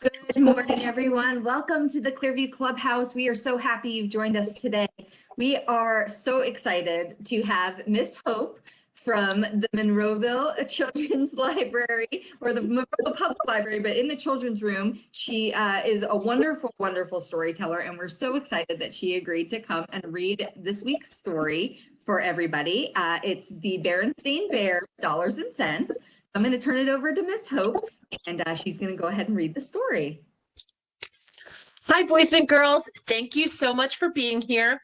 Good morning, everyone. Welcome to the Clearview Clubhouse. We are so happy you've joined us today. We are so excited to have Miss Hope from the Monroeville Children's Library, or the Monroeville Public Library, but in the children's room. She is a wonderful, wonderful storyteller, and we're so excited that she agreed to come and read this week's story for everybody. It's the Berenstain Bears, Dollars and Cents. I'm going to turn it over to Miss Hope, and she's going to go ahead and read the story. Hi, boys and girls. Thank you so much for being here.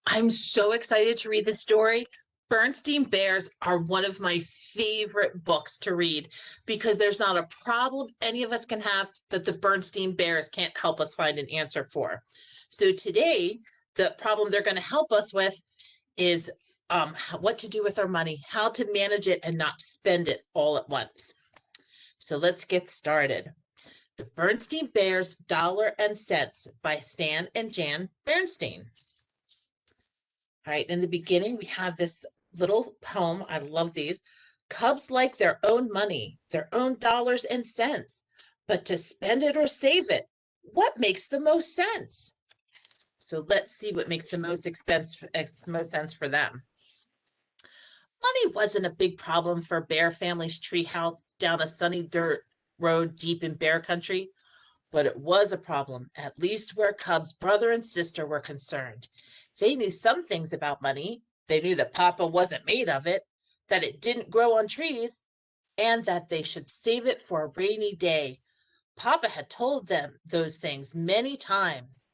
I'm so excited to read this story. Berenstain Bears are one of my favorite books to read because there's not a problem any of us can have that the Berenstain Bears can't help us find an answer for. So today, the problem they're going to help us with is what to do with our money, how to manage it and not spend it all at once. So let's get started. The Berenstain Bears, Dollar and Cents by Stan and Jan Berenstain. All right, in the beginning, we have this little poem. I love these. Cubs like their own money, their own dollars and cents, but to spend it or save it, what makes the most sense? So let's see what makes the most sense for them. Money wasn't a big problem for Bear family's treehouse down a sunny dirt road deep in bear country, but it was a problem, at least where Cub's brother and sister were concerned. They knew some things about money. They knew that Papa wasn't made of it, that it didn't grow on trees, and that they should save it for a rainy day. Papa had told them those things many times.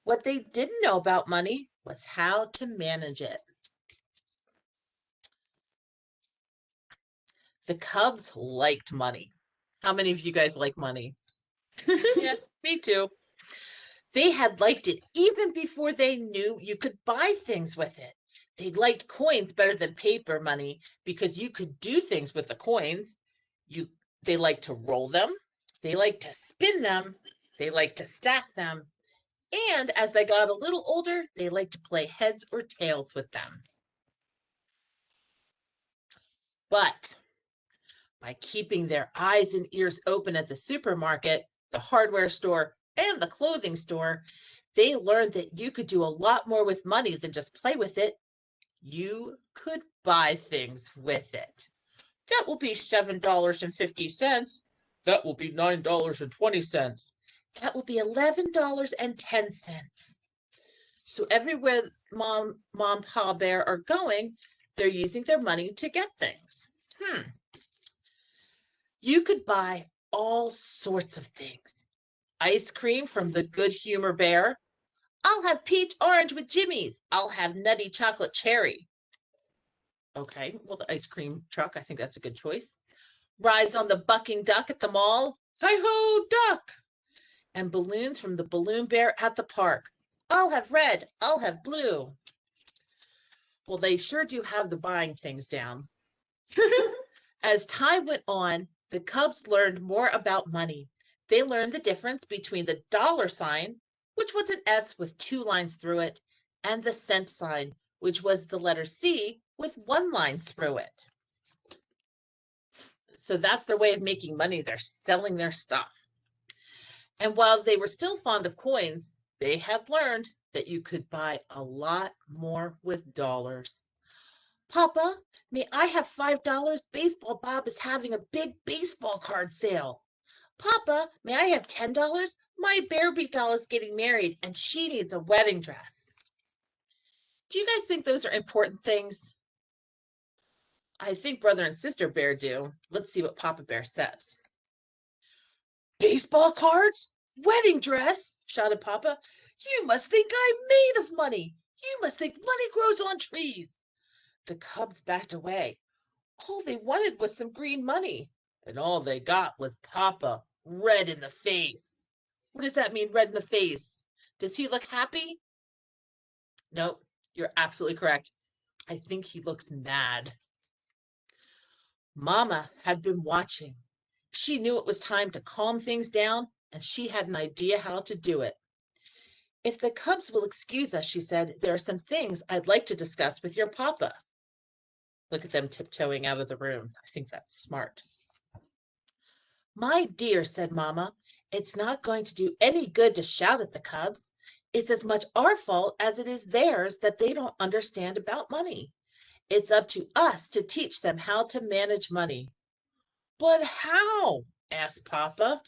What they didn't know about money was how to manage it. The Cubs liked money. How many of you guys like money? Yeah, me too. They had liked it even before they knew you could buy things with it. They liked coins better than paper money because you could do things with the coins. They liked to roll them. They liked to spin them. They liked to stack them. And as they got a little older, they liked to play heads or tails with them. But by keeping their eyes and ears open at the supermarket, the hardware store, and the clothing store, they learned that you could do a lot more with money than just play with it. You could buy things with it. That will be $7.50. That will be $9.20. That will be $11.10. So everywhere Mom, Pa Bear are going, they're using their money to get things. You could buy all sorts of things. Ice cream from the Good Humor Bear. I'll have peach orange with Jimmy's. I'll have nutty chocolate cherry. Okay, well, the ice cream truck, I think that's a good choice. Rides on the bucking duck at the mall. Hi-ho, duck! And balloons from the Balloon Bear at the park. I'll have red. I'll have blue. Well, they sure do have the buying things down. As time went on, the Cubs learned more about money. They learned the difference between the dollar sign, which was an S with 2 lines through it, and the cent sign, which was the letter C with 1 line through it. So that's their way of making money. They're selling their stuff. And while they were still fond of coins, they had learned that you could buy a lot more with dollars. Papa, may I have $5? Baseball Bob is having a big baseball card sale. Papa, may I have $10? My Bearbeat doll is getting married and she needs a wedding dress. Do you guys think those are important things? I think Brother and Sister Bear do. Let's see what Papa Bear says. Baseball cards? Wedding dress? Shouted Papa. You must think I'm made of money. You must think money grows on trees. The Cubs backed away. All they wanted was some green money, and all they got was Papa, red in the face. What does that mean, red in the face? Does he look happy? Nope, you're absolutely correct. I think he looks mad. Mama had been watching. She knew it was time to calm things down, and she had an idea how to do it. If the Cubs will excuse us, she said, there are some things I'd like to discuss with your Papa. Look at them tiptoeing out of the room. I think that's smart. My dear, said Mama, it's not going to do any good to shout at the cubs. It's as much our fault as it is theirs that they don't understand about money. It's up to us to teach them how to manage money. But how? Asked Papa.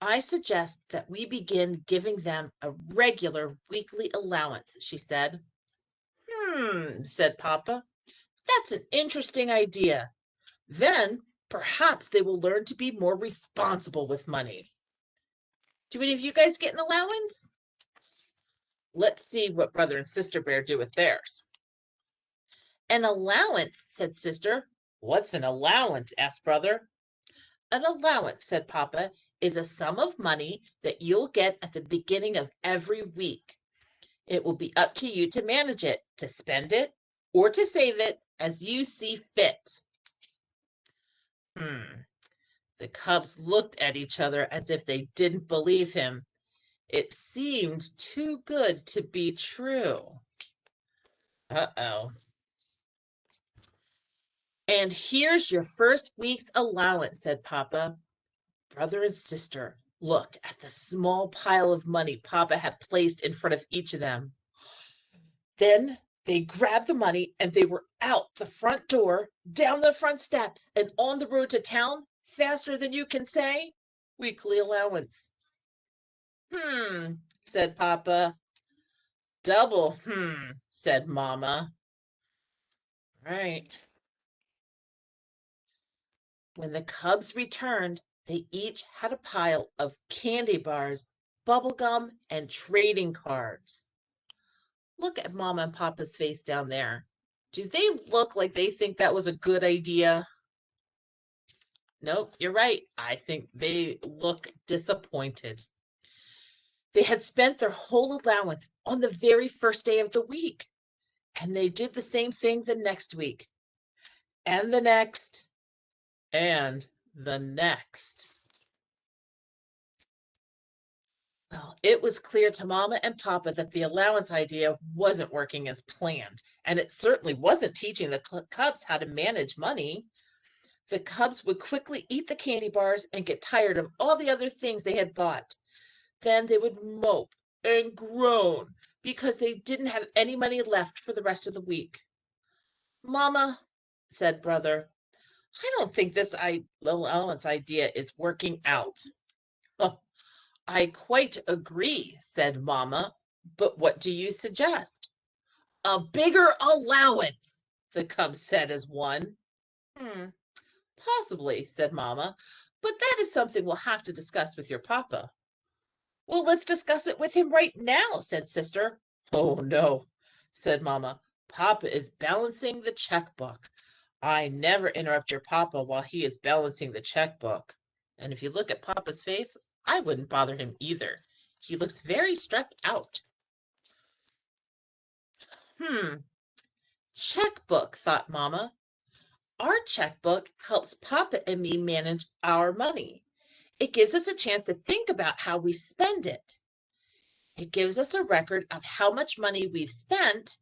I suggest that we begin giving them a regular weekly allowance, she said. Said Papa. That's an interesting idea. Then perhaps they will learn to be more responsible with money. Do any of you guys get an allowance? Let's see what Brother and Sister Bear do with theirs. An allowance, said Sister. What's an allowance? Asked Brother. An allowance, said Papa, is a sum of money that you'll get at the beginning of every week. It will be up to you to manage it, to spend it, or to save it as you see fit. The cubs looked at each other as if they didn't believe him. It seemed too good to be true. Uh-oh. And here's your first week's allowance, said Papa. Brother and Sister looked at the small pile of money Papa had placed in front of each of them. Then they grabbed the money and they were out the front door, down the front steps, and on the road to town faster than you can say. Weekly allowance. Said Papa. Double, said Mama. Right. When the cubs returned, they each had a pile of candy bars, bubble gum, and trading cards. Look at Mama and Papa's face down there. Do they look like they think that was a good idea? Nope, you're right. I think they look disappointed. They had spent their whole allowance on the very first day of the week, and they did the same thing the next week, and the next, and the next. Well, it was clear to Mama and Papa that the allowance idea wasn't working as planned, and it certainly wasn't teaching the cubs how to manage money. The cubs would quickly eat the candy bars and get tired of all the other things they had bought. Then they would mope and groan because they didn't have any money left for the rest of the week. Mama, said Brother, I don't think this allowance idea is working out. Oh, I quite agree, said Mama, but what do you suggest? A bigger allowance, the cubs said as one. Possibly, said Mama, but that is something we'll have to discuss with your Papa. Well, let's discuss it with him right now, said Sister. Oh, no, said Mama. Papa is balancing the checkbook. I never interrupt your Papa while he is balancing the checkbook. And if you look at Papa's face, I wouldn't bother him either. He looks very stressed out. Checkbook, thought Mama. Our checkbook helps Papa and me manage our money. It gives us a chance to think about how we spend it. It gives us a record of how much money we've spent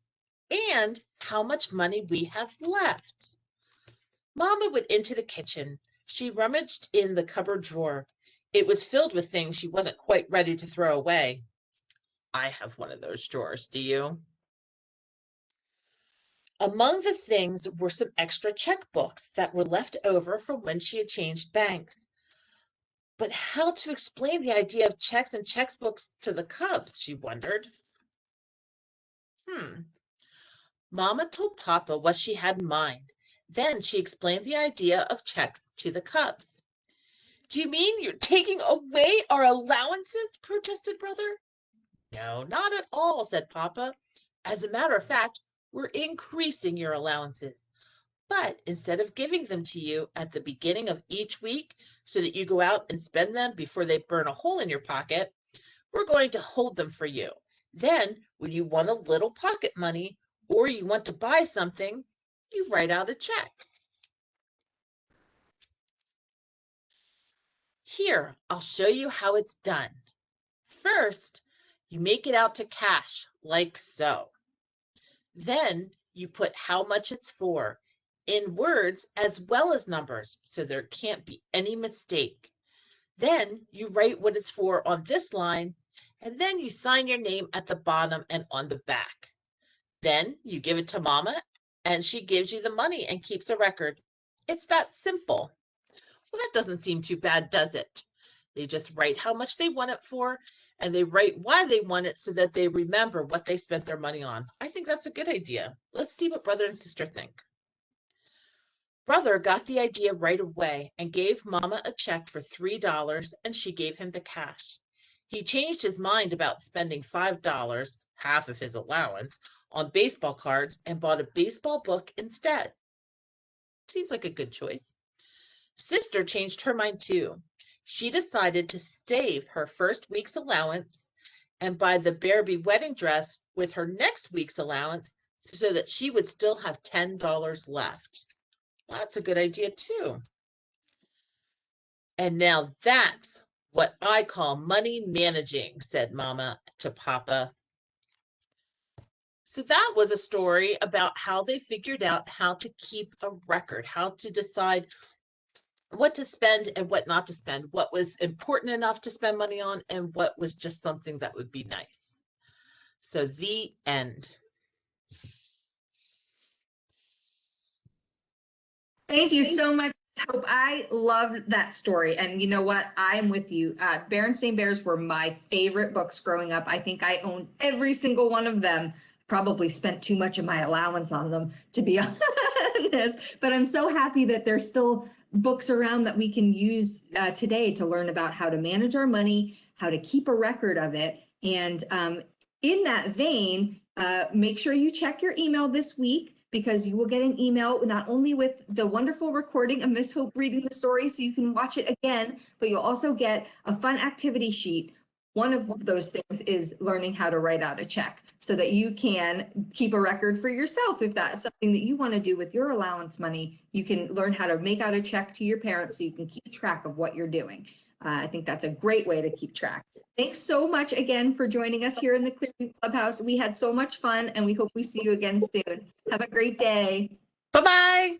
and how much money we have left. Mama went into the kitchen. She rummaged in the cupboard drawer. It was filled with things she wasn't quite ready to throw away. I have one of those drawers, do you? Among the things were some extra checkbooks that were left over from when she had changed banks. But how to explain the idea of checks and checkbooks to the cubs, she wondered. Mama told Papa what she had in mind. Then she explained the idea of checks to the cubs. Do you mean you're taking away our allowances? Protested Brother. No, not at all, said Papa. As a matter of fact, we're increasing your allowances. But instead of giving them to you at the beginning of each week so that you go out and spend them before they burn a hole in your pocket, we're going to hold them for you. Then, when you want a little pocket money or you want to buy something, you write out a check. Here, I'll show you how it's done. First, you make it out to cash, like so. Then you put how much it's for. in words as well as numbers, so there can't be any mistake. Then you write what it's for on this line, and then you sign your name at the bottom and on the back. Then you give it to Mama, and she gives you the money and keeps a record. It's that simple. Well, that doesn't seem too bad, does it? They just write how much they want it for, and they write why they want it so that they remember what they spent their money on. I think that's a good idea. Let's see what brother and sister think. Brother got the idea right away and gave Mama a check for $3, and she gave him the cash. He changed his mind about spending $5, half of his allowance, on baseball cards and bought a baseball book instead. Seems like a good choice. Sister changed her mind too. She decided to save her first week's allowance and buy the Bearby wedding dress with her next week's allowance so that she would still have $10 left. Well, that's a good idea too. And now that's what I call money managing, said Mama to Papa. So that was a story about how they figured out how to keep a record, how to decide what to spend and what not to spend, what was important enough to spend money on and what was just something that would be nice. So the end. Thank you so much, Hope. I loved that story. And you know what? I'm with you. Berenstain Bears were my favorite books growing up. I think I owned every single one of them. Probably spent too much of my allowance on them, to be honest. But I'm so happy that there's still books around that we can use today to learn about how to manage our money, how to keep a record of it. And in that vein, make sure you check your email this week, because you will get an email not only with the wonderful recording of Miss Hope reading the story so you can watch it again, but you'll also get a fun activity sheet. One of those things is learning how to write out a check so that you can keep a record for yourself. If that's something that you want to do with your allowance money, you can learn how to make out a check to your parents so you can keep track of what you're doing. I think that's a great way to keep track. Thanks so much again for joining us here in the Clearview Clubhouse. We had so much fun and we hope we see you again soon. Have a great day. Bye-bye.